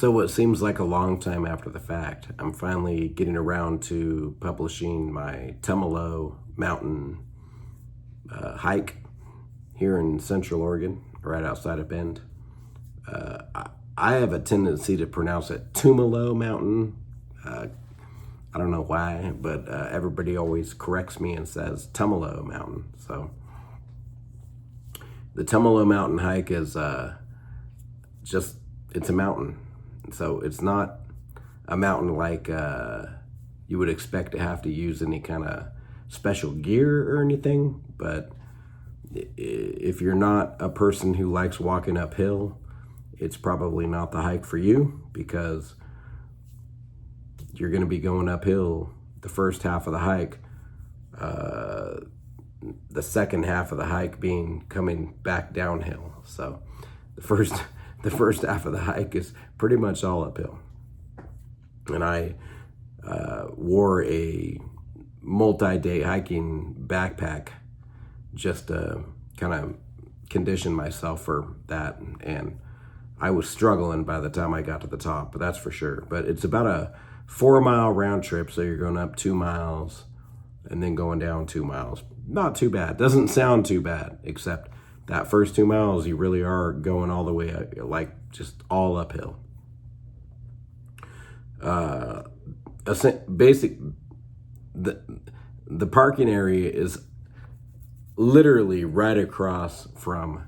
So what seems like a long time after the fact, I'm finally getting around to publishing my Tumalo mountain hike here in Central Oregon, right outside of Bend. I have a tendency to pronounce it Tumalo Mountain. I don't know why, but everybody always corrects me and says Tumalo Mountain. So the Tumalo Mountain hike is it's a mountain. So it's not a mountain like you would expect to have to use any kind of special gear or anything. But if you're not a person who likes walking uphill, it's probably not the hike for you, because you're going to be going uphill the first half of the hike, the second half of the hike being coming back downhill. So the first half of the hike is pretty much all uphill. And I wore a multi-day hiking backpack just to kind of condition myself for that. And I was struggling by the time I got to the top, but that's for sure. But it's about a 4-mile round trip. So you're going up 2 miles and then going down 2 miles. Not too bad. Doesn't sound too bad, except that first 2 miles, you really are going all the way, like just all uphill. The parking area is literally right across from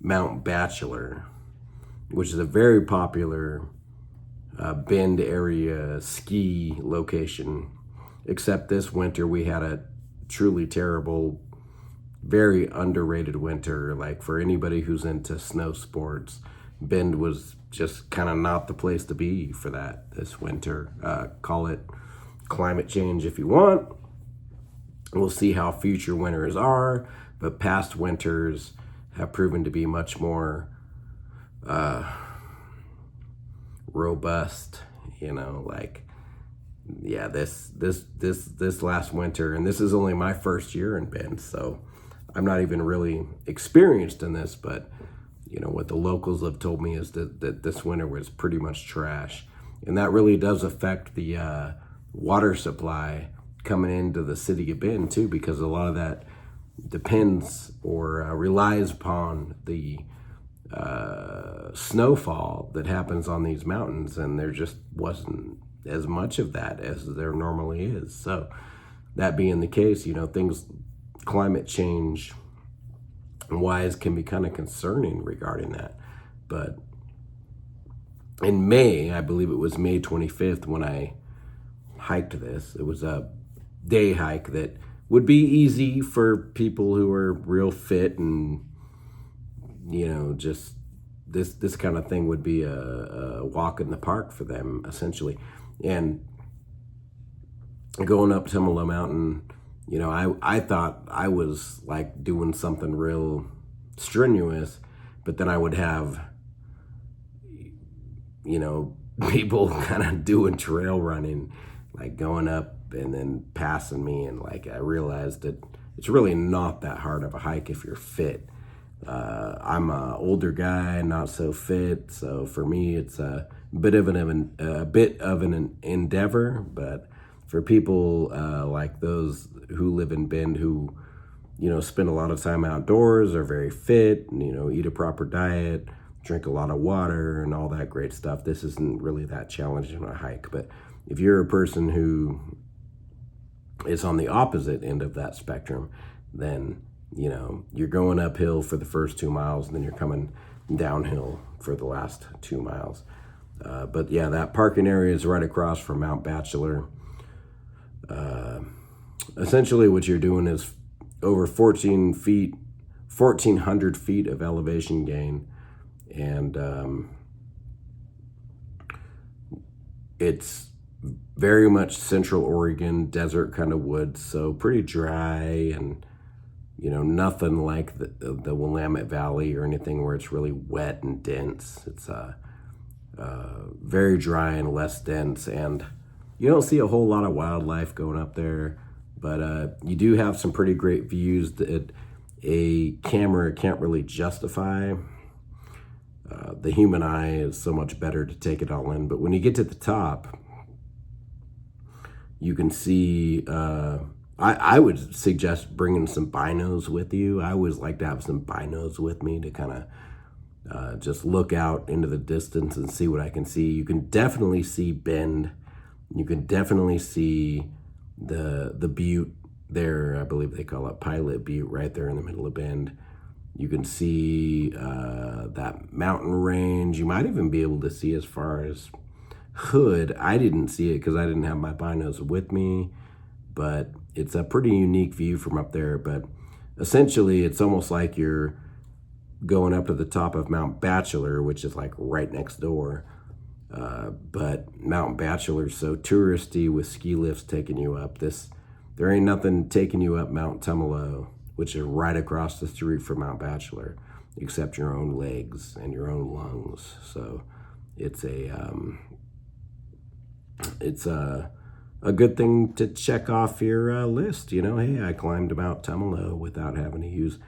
Mount Bachelor, which is a very popular Bend area ski location. Except this winter we had a truly terrible, very underrated winter. Like, for anybody who's into snow sports, Bend was just kind of not the place to be for that this winter. Call it climate change if you want. We'll see how future winters are, but past winters have proven to be much more robust, like, yeah, this last winter, and this is only my first year in Bend, so I'm not even really experienced in this, but what the locals have told me is that this winter was pretty much trash. And that really does affect the water supply coming into the city of Bend too, because a lot of that depends or relies upon the snowfall that happens on these mountains, and there just wasn't as much of that as there normally is. So that being the case, things, climate change wise, can be kind of concerning regarding that. But in May, I believe it was May 25th when I hiked this. It was a day hike that would be easy for people who are real fit, and just this kind of thing would be a walk in the park for them, essentially. And going up Tumalo Mountain, I thought I was like doing something real strenuous, but then I would have, people kind of doing trail running, like going up and then passing me. And like, I realized that it's really not that hard of a hike if you're fit. I'm an older guy, not so fit. So for me, it's a bit of an endeavor, but for people like those who live in Bend, who spend a lot of time outdoors, are very fit, and eat a proper diet, drink a lot of water, and all that great stuff, this isn't really that challenging a hike. But if you're a person who is on the opposite end of that spectrum, then you're going uphill for the first 2 miles, and then you're coming downhill for the last 2 miles. But yeah, that parking area is right across from Mount Bachelor. Essentially what you're doing is over 1,400 feet of elevation gain. And it's very much Central Oregon, desert kind of woods. So pretty dry, and nothing like the Willamette Valley or anything where it's really wet and dense. It's very dry and less dense, and you don't see a whole lot of wildlife going up there, but you do have some pretty great views that a camera can't really justify. the human eye is so much better to take it all in. But when you get to the top, you can see, I would suggest bringing some binos with you. I always like to have some binos with me to kind of just look out into the distance and see what I can see. You can definitely see Bend. You can definitely see the butte there. I believe they call it Pilot Butte, right there in the middle of Bend. You can see that mountain range. You might even be able to see as far as Hood. I didn't see it because I didn't have my binos with me, but it's a pretty unique view from up there. But essentially, it's almost like you're going up to the top of Mount Bachelor, which is like right next door. But Mount Bachelor's so touristy with ski lifts taking you up. There ain't nothing taking you up Mount Tumalo, which is right across the street from Mount Bachelor, except your own legs and your own lungs. So it's a good thing to check off your list. You know, hey, I climbed Mount Tumalo without having to use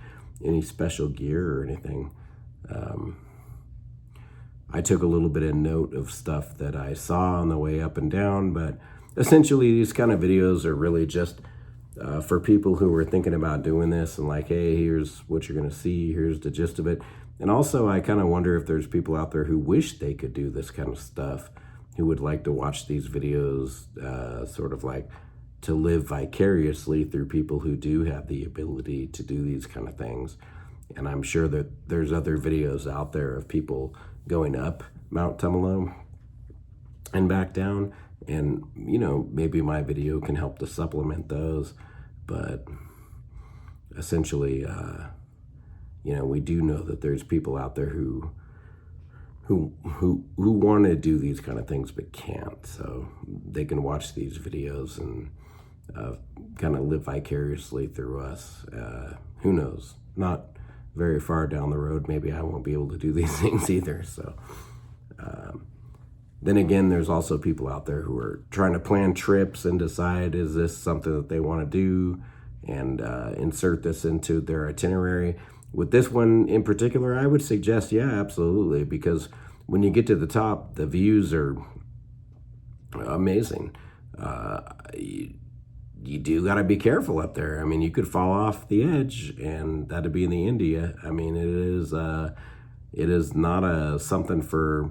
any special gear or anything. I took a little bit of note of stuff that I saw on the way up and down, but essentially these kind of videos are really just for people who are thinking about doing this and like, hey, here's what you're going to see, here's the gist of it. And also I kind of wonder if there's people out there who wish they could do this kind of stuff, who would like to watch these videos, sort of like to live vicariously through people who do have the ability to do these kind of things. And I'm sure that there's other videos out there of people going up Mount Tumalo and back down. And, you know, maybe my video can help to supplement those. But essentially, you know, we do know that there's people out there who want to do these kind of things but can't. So they can watch these videos and kind of live vicariously through us. Who knows? Not very far down the road, maybe I won't be able to do these things either. So then again, there's also people out there who are trying to plan trips and decide, is this something that they want to do, and insert this into their itinerary. With this one in particular, I would suggest, yeah, absolutely, because when you get to the top, the views are amazing. You do got to be careful up there. I mean, you could fall off the edge, and that'd be in the India. I mean, it is not something for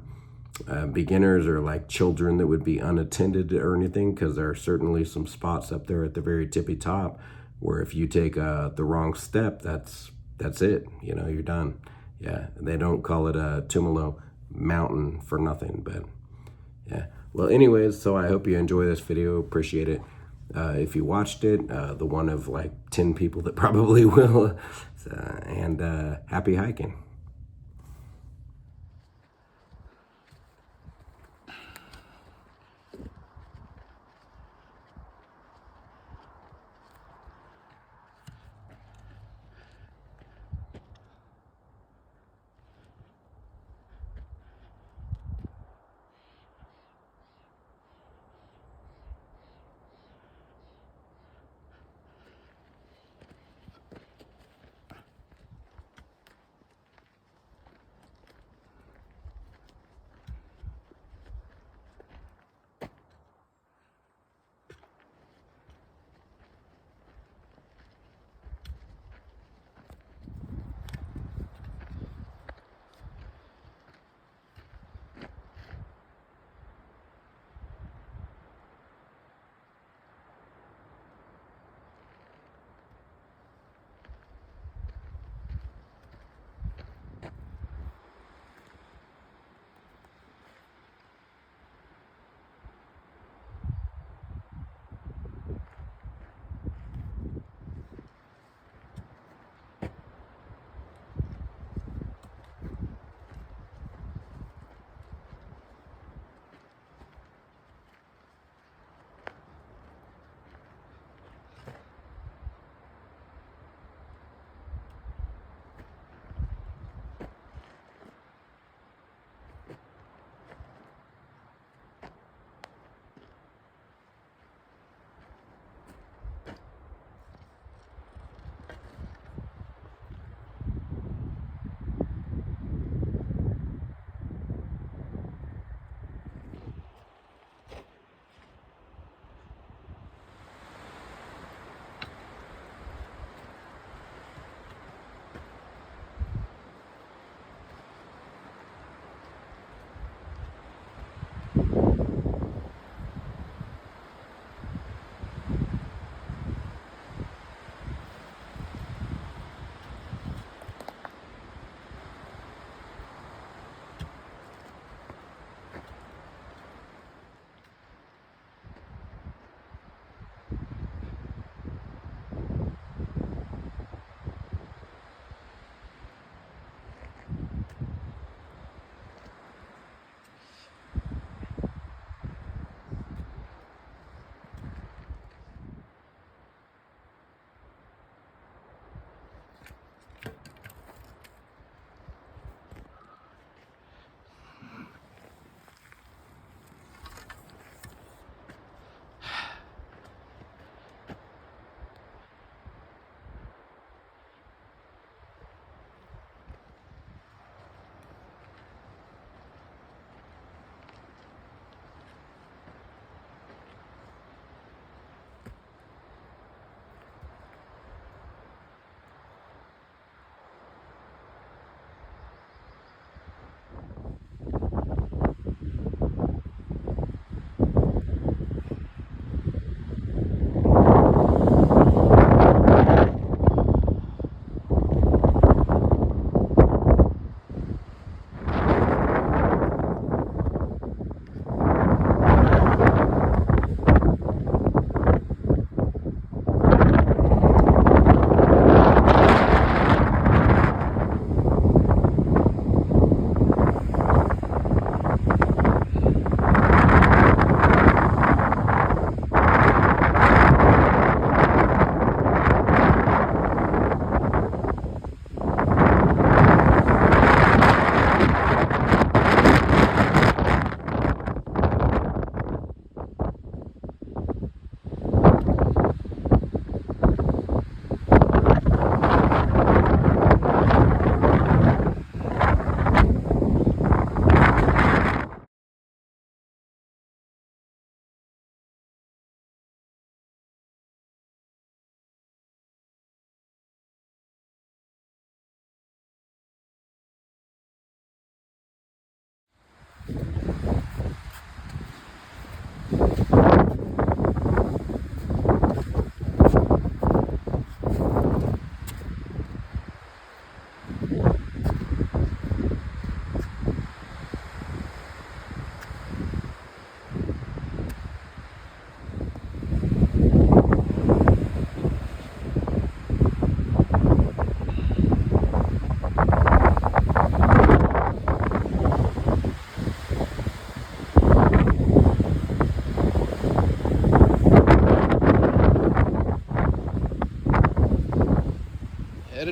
beginners or like children that would be unattended or anything, because there are certainly some spots up there at the very tippy top where if you take the wrong step, that's it. You know, you're done. Yeah, they don't call it a Tumalo mountain for nothing, but yeah. Well, anyways, so I hope you enjoy this video. Appreciate it. If you watched it, the one of like 10 people that probably will, and happy hiking.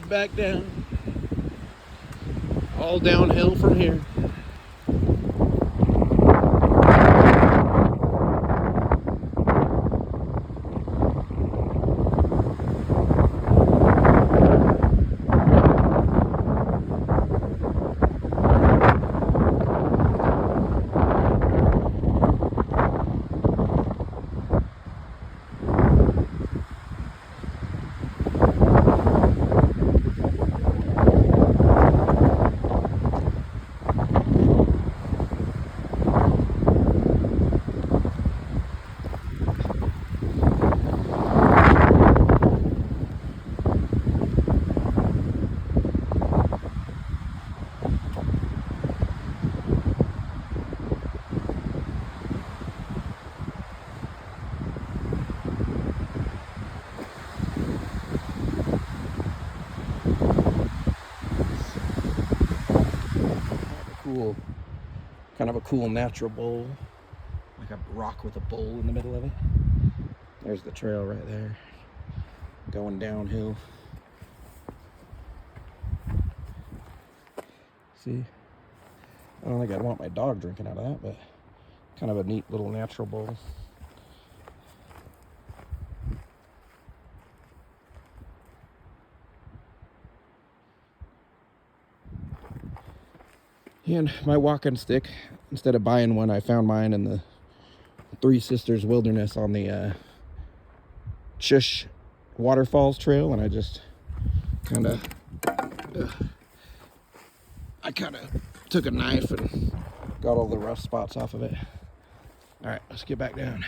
back down. All downhill from here. Cool, kind of a cool natural bowl, like a rock with a bowl in the middle of it. There's the trail right there, going downhill. See, I don't think I'd want my dog drinking out of that, but kind of a neat little natural bowl. And my walking stick, instead of buying one, I found mine in the Three Sisters Wilderness on the Shush Waterfalls Trail, and I just kind of took a knife and got all the rough spots off of it. All right, let's get back down.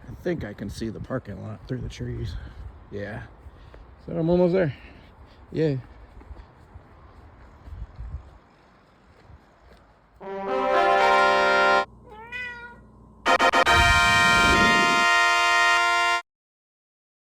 I think I can see the parking lot through the trees. Yeah, so I'm almost there. Yeah.